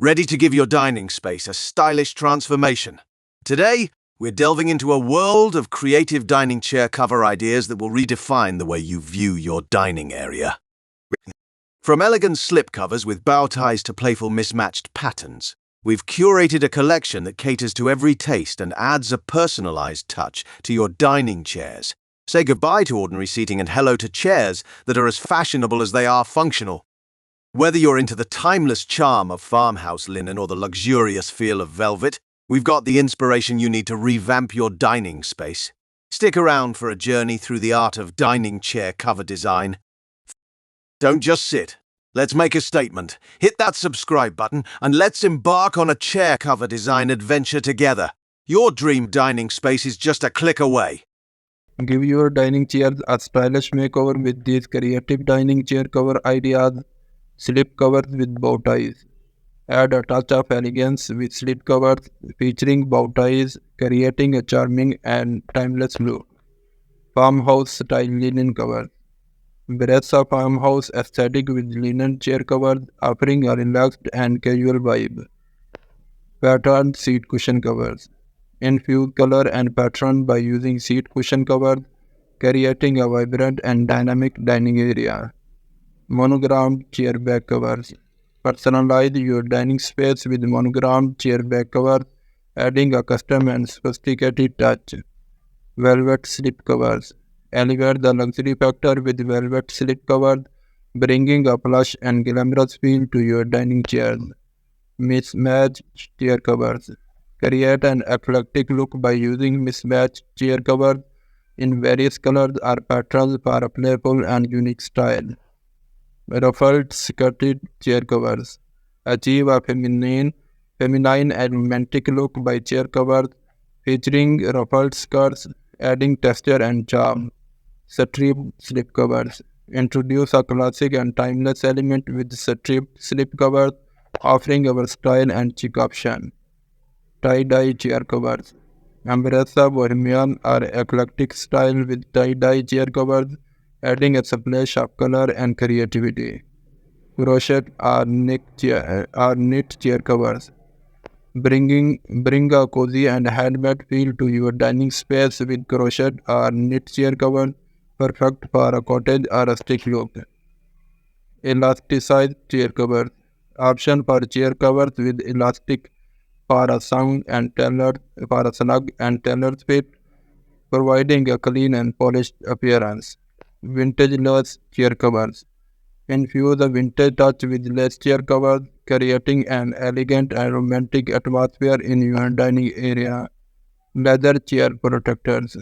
Ready to give your dining space a stylish transformation. Today, we're delving into a world of creative dining chair cover ideas that will redefine the way you view your dining area. From elegant slipcovers with bow ties to playful mismatched patterns, we've curated a collection that caters to every taste and adds a personalized touch to your dining chairs. Say goodbye to ordinary seating and hello to chairs that are as fashionable as they are functional. Whether you're into the timeless charm of farmhouse linen or the luxurious feel of velvet, we've got the inspiration you need to revamp your dining space. Stick around for a journey through the art of dining chair cover design. Don't just sit. Let's make a statement. Hit that subscribe button and let's embark on a chair cover design adventure together. Your dream dining space is just a click away. Give your dining chairs a stylish makeover with these creative dining chair cover ideas. Slip covers with bow ties. Add a touch of elegance with slip covers featuring bow ties, creating a charming and timeless look. Farmhouse-style linen covers. Embrace a farmhouse aesthetic with linen chair covers, offering a relaxed and casual vibe. Patterned seat cushion covers. Infuse color and pattern by using seat cushion covers, creating a vibrant and dynamic dining area. Monogrammed chair back covers. Personalize your dining space with monogrammed chair back covers, adding a custom and sophisticated touch. Velvet slip covers. Elevate the luxury factor with velvet slip covers, bringing a plush and glamorous feel to your dining chairs. Mismatched chair covers. Create an eclectic look by using mismatched chair covers in various colors or patterns for a playful and unique style. Ruffled skirted chair covers. Achieve a feminine and romantic look by chair covers featuring ruffled skirts, adding texture and charm. Striped slip covers. Introduce a classic and timeless element with striped slip covers, offering a versatile and chic option. Tie-dye chair covers. Embrace a bohemian or eclectic style with tie-dye chair covers, adding a splash of color and creativity. Crochet or knit chair covers. Bring a cozy and handmade feel to your dining space with crochet or knit chair cover, perfect for a cottage or rustic look. Elasticized chair covers. Option for chair covers with elastic for a snug and tailored fit, providing a clean and polished appearance. Vintage lace chair covers. Infuse a vintage touch with lace chair covers, creating an elegant and romantic atmosphere in your dining area. Leather chair protectors.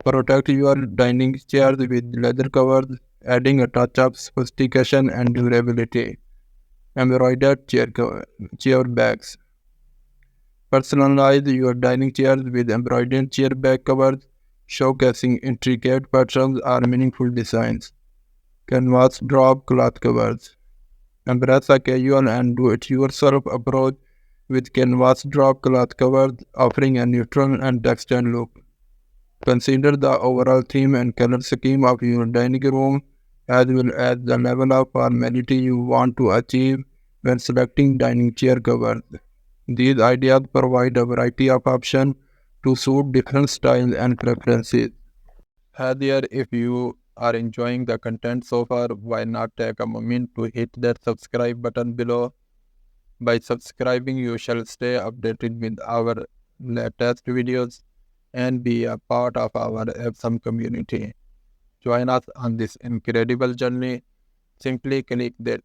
Protect your dining chairs with leather covers, adding a touch of sophistication and durability. Embroidered chair bags. Personalize your dining chairs with embroidered chair back covers, showcasing intricate patterns or meaningful designs. Canvas drop cloth covers. Embrace a casual and do-it-yourself approach with canvas drop cloth covers, offering a neutral and textured look. Consider the overall theme and color scheme of your dining room, as well as the level of formality you want to achieve when selecting dining chair covers. These ideas provide a variety of options to suit different styles and preferences. Hey there, if you are enjoying the content so far, why not take a moment to hit that subscribe button below? By subscribing, you shall stay updated with our latest videos and be a part of our awesome community. Join us on this incredible journey. Simply click that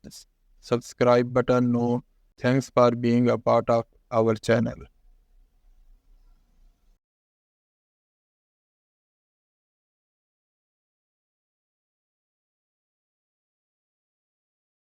subscribe button. No, thanks for being a part of our channel.